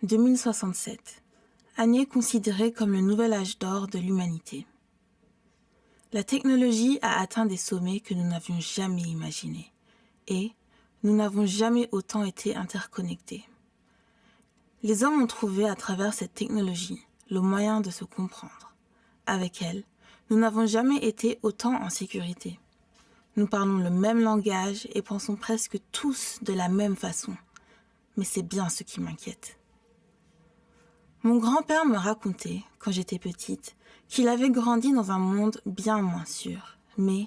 2067. Année considérée comme le nouvel âge d'or de l'humanité. La technologie a atteint des sommets que nous n'avions jamais imaginés. Et nous n'avons jamais autant été interconnectés. Les hommes ont trouvé à travers cette technologie le moyen de se comprendre. Avec elle, nous n'avons jamais été autant en sécurité. Nous parlons le même langage et pensons presque tous de la même façon. Mais c'est bien ce qui m'inquiète. Mon grand-père me racontait, quand j'étais petite, qu'il avait grandi dans un monde bien moins sûr, mais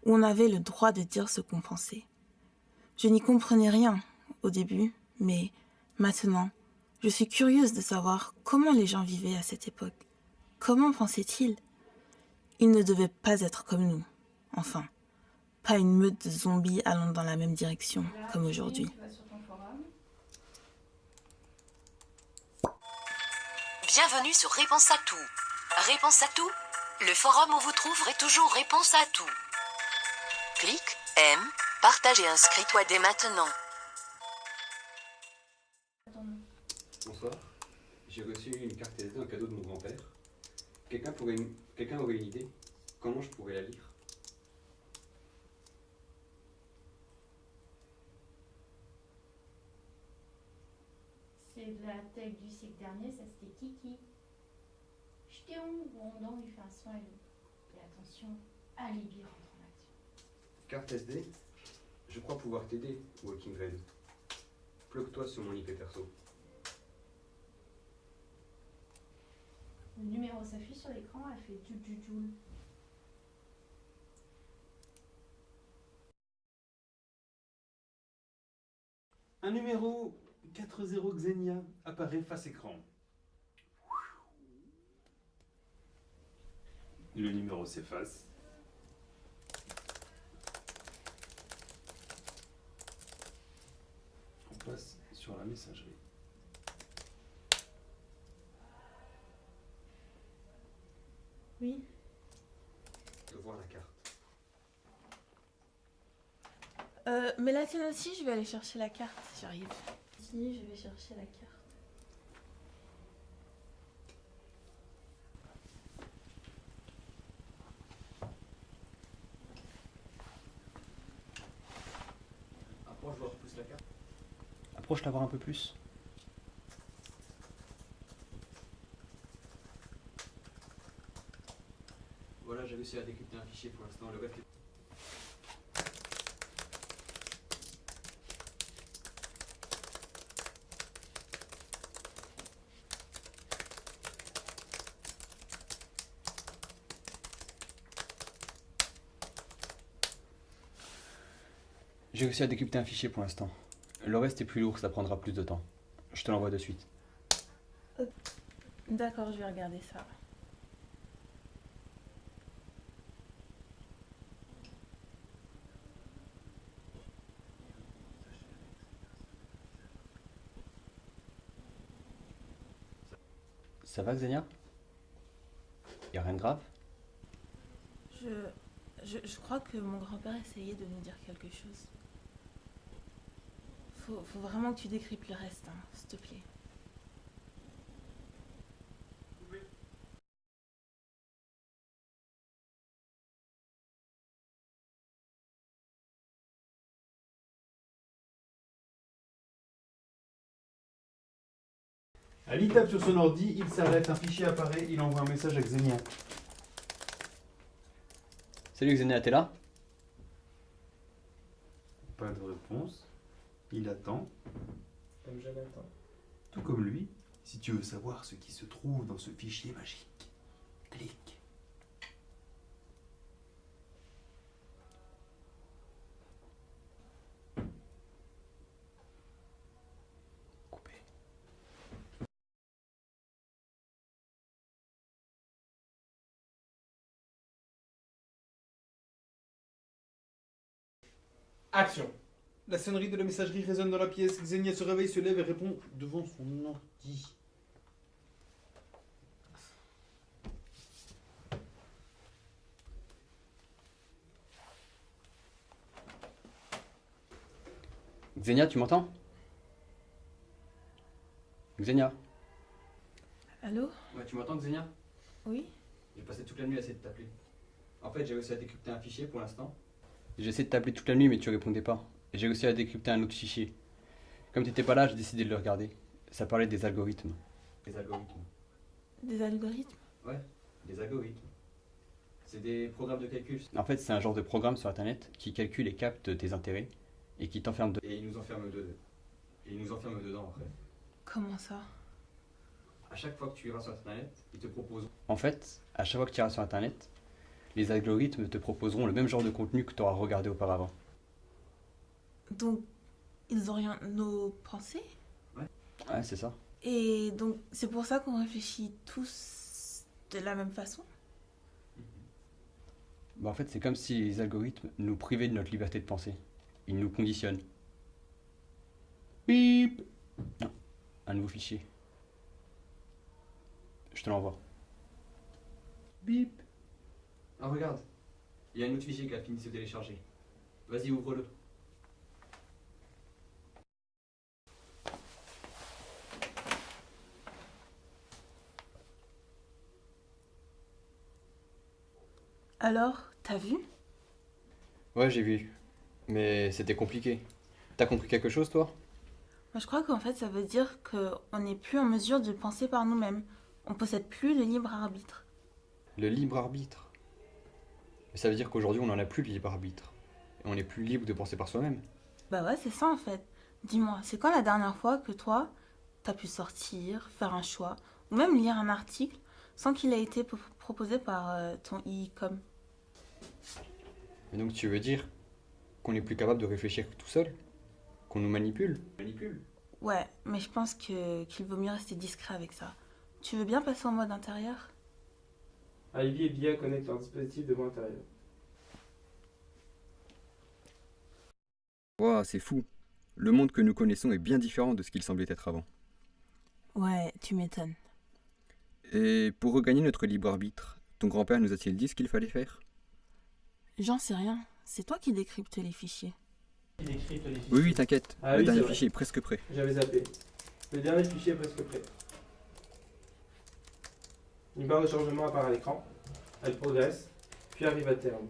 où on avait le droit de dire ce qu'on pensait. Je n'y comprenais rien au début, mais maintenant, je suis curieuse de savoir comment les gens vivaient à cette époque. Comment pensaient-ils ? Ils ne devaient pas être comme nous. Enfin, pas une meute de zombies allant dans la même direction comme aujourd'hui. Bienvenue sur Réponse à tout. Réponse à tout, le forum où vous trouverez toujours réponse à tout. Clique, aime, partage et inscris-toi dès maintenant. Bonsoir, j'ai reçu une carte SD en cadeau de mon grand-père. Quelqu'un aurait une idée? Comment je pourrais la lire? C'est de la tech du siècle dernier, ça c'était Kiki. J'étais où Rondon lui fait un soin et attention, Alibi rentre en action. Carte SD? Je crois pouvoir t'aider, Walking Red. Bloque-toi sur mon IP perso. Le numéro s'affiche sur l'écran, elle fait joule. Un numéro 40 Xenia apparaît face écran. Le numéro s'efface. On passe sur la messagerie. Oui. De voir la carte. Mais la tienne aussi, je vais aller chercher la carte. J'arrive. Si, je vais chercher la carte. Approche, je repousse la carte. Approche-la voir un peu plus. Voilà, j'ai réussi à décrypter un fichier pour l'instant. Le reste est... J'ai réussi à décrypter un fichier pour l'instant. Le reste est plus lourd, ça prendra plus de temps. Je te l'envoie de suite. D'accord, je vais regarder ça. Ça va, Xenia? Y a rien de grave? Je crois que mon grand-père essayait de nous dire quelque chose. Faut vraiment que tu décryptes le reste, hein, s'il te plaît. Ali tape sur son ordi, il s'arrête, un fichier apparaît, il envoie un message à Xenia. Salut Xenia, t'es là? Pas de réponse. Il attend. Comme Jonathan. Tout comme lui, si tu veux savoir ce qui se trouve dans ce fichier magique, clique. Coupé. Action. La sonnerie de la messagerie résonne dans la pièce. Xenia se réveille, se lève et répond devant son ordi. Xenia, tu m'entends? Xenia? Allô? Ouais, tu m'entends, Xenia? Oui? J'ai passé toute la nuit à essayer de t'appeler. En fait, j'ai réussi à décrypter un fichier pour l'instant. J'ai essayé de t'appeler toute la nuit, mais tu répondais pas. Et j'ai réussi à décrypter un autre fichier. Comme t'étais pas là, j'ai décidé de le regarder. Ça parlait des algorithmes. Des algorithmes. Des algorithmes? Ouais, des algorithmes. C'est des programmes de calcul. En fait, c'est un genre de programme sur Internet qui calcule et capte tes intérêts et qui t'enferme dedans. Et il nous enferme dedans après. Comment ça? À chaque fois que tu iras sur Internet, ils te proposeront... En fait, à chaque fois que tu iras sur Internet, les algorithmes te proposeront le même genre de contenu que tu auras regardé auparavant. Donc, ils orientent nos pensées? Ouais, c'est ça. Et donc, c'est pour ça qu'on réfléchit tous de la même façon? Bah, en fait, c'est comme si les algorithmes nous privaient de notre liberté de penser. Ils nous conditionnent. Bip! Non, un nouveau fichier. Je te l'envoie. Bip! Ah, regarde. Il y a un autre fichier qui a fini de se télécharger. Vas-y, ouvre-le. Alors, t'as vu? Ouais, j'ai vu. Mais c'était compliqué. T'as compris quelque chose, toi? Moi, je crois qu'en fait, ça veut dire qu'on n'est plus en mesure de penser par nous-mêmes. On possède plus le libre arbitre. Le libre arbitre. Mais ça veut dire qu'aujourd'hui, on n'en a plus le libre arbitre. Et on n'est plus libre de penser par soi-même. Bah ouais, c'est ça en fait. Dis-moi, c'est quand la dernière fois que toi, t'as pu sortir, faire un choix, ou même lire un article sans qu'il ait été proposé par ton IICOM? Et donc, tu veux dire qu'on n'est plus capable de réfléchir tout seul? Qu'on nous manipule? Ouais, mais je pense qu'il vaut mieux rester discret avec ça. Tu veux bien passer en mode intérieur? Ivy et Bia connectent leur dispositif de voix intérieure. Wow, c'est fou. Le monde que nous connaissons est bien différent de ce qu'il semblait être avant. Ouais, tu m'étonnes. Et pour regagner notre libre arbitre, ton grand-père nous a-t-il dit ce qu'il fallait faire? J'en sais rien. C'est toi qui décryptes les fichiers. Il décrypte les fichiers. Oui, t'inquiète. Ah Le oui, dernier c'est vrai. fichier est presque prêt. J'avais zappé. Le dernier fichier est presque prêt. Une barre de chargement apparaît à l'écran. Elle progresse, puis arrive à terme.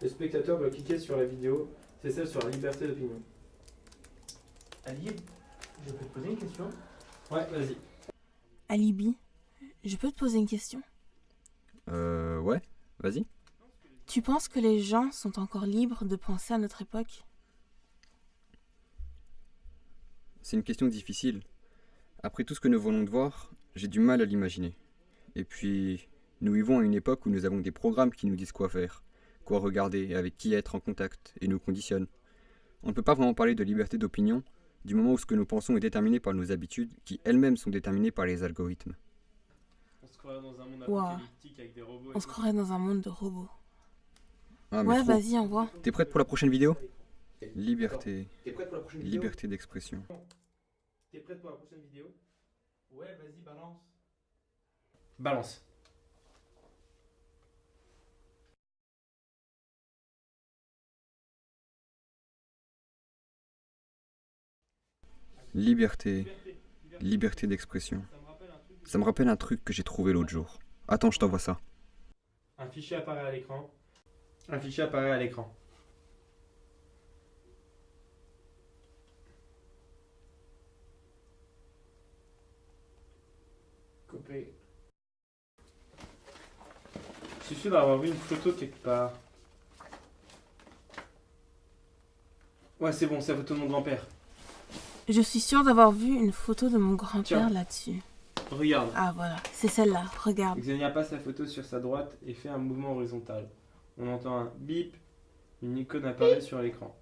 Le spectateur doit cliquer sur la vidéo. C'est celle sur la liberté d'opinion. Ali, je peux te poser une question? Ouais, vas-y. Alibi, je peux te poser une question? Ouais, vas-y. Tu penses que les gens sont encore libres de penser à notre époque? C'est une question difficile. Après tout ce que nous venons de voir, j'ai du mal à l'imaginer. Et puis, nous vivons à une époque où nous avons des programmes qui nous disent quoi faire, quoi regarder, avec qui être en contact, et nous conditionnent. On ne peut pas vraiment parler de liberté d'opinion du moment où ce que nous pensons est déterminé par nos habitudes, qui elles-mêmes sont déterminées par les algorithmes. On se croirait dans un monde Wow. apocalyptique avec des robots. On se croirait dans un monde de robots. Ah, mais Ouais, trop. vas-y, envoie. T'es prête pour la prochaine vidéo? Liberté. T'es prête pour la prochaine vidéo? Liberté d'expression. T'es prête pour la prochaine vidéo? Ouais, vas-y, balance. Balance. Liberté. Liberté d'expression. Ça me rappelle un truc que j'ai trouvé l'autre jour. Attends, je t'envoie ça. Un fichier apparaît à l'écran. Un fichier apparaît à l'écran. Copier. Je suis sûr d'avoir vu une photo quelque part. Ouais, c'est bon, c'est la photo de mon grand-père. Je suis sûre d'avoir vu une photo de mon grand-père Tiens. là-dessus. Regarde. Ah voilà, c'est celle-là, regarde. Xenia passe la photo sur sa droite et fait un mouvement horizontal. On entend un bip, une icône apparaît sur l'écran.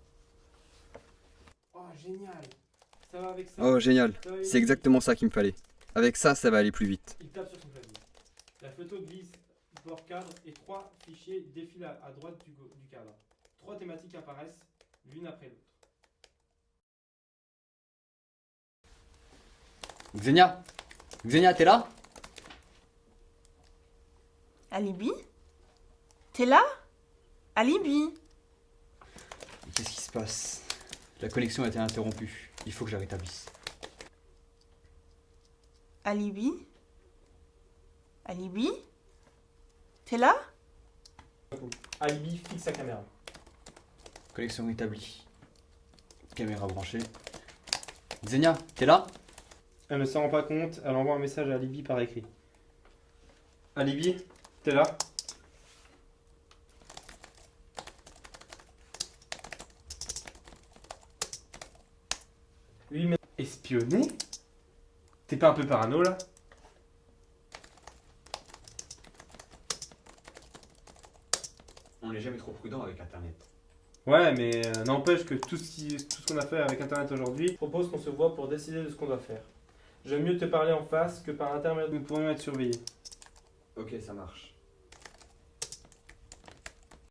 Oh, génial! Ça va avec ça? Oh, génial. Ça va aller C'est vite. exactement ça qu'il me fallait. Avec ça, ça va aller plus vite. Il tape sur son clavier. La photo glisse bord cadre et 3 fichiers défilent à droite du cadre. 3 thématiques apparaissent l'une après l'autre. Xenia? Xenia, t'es là? Alibi? T'es là? Alibi? Qu'est-ce qui se passe? La connexion a été interrompue. Il faut que je la rétablisse. Alibi? Alibi? T'es là? Alibi, fixe sa caméra. Connexion établie. Caméra branchée. Xenia, t'es là? Elle ne s'en rend pas compte, elle envoie un message à Alibi par écrit. Alibi, t'es là? Oui, mais espionner? T'es pas un peu parano là? On n'est jamais trop prudent avec Internet. Ouais, mais n'empêche que tout ce qu'on a fait avec Internet aujourd'hui, je propose qu'on se voit pour décider de ce qu'on doit faire. J'aime mieux te parler en face que par intermédiaire. Nous pourrions être surveillés. Ok, ça marche.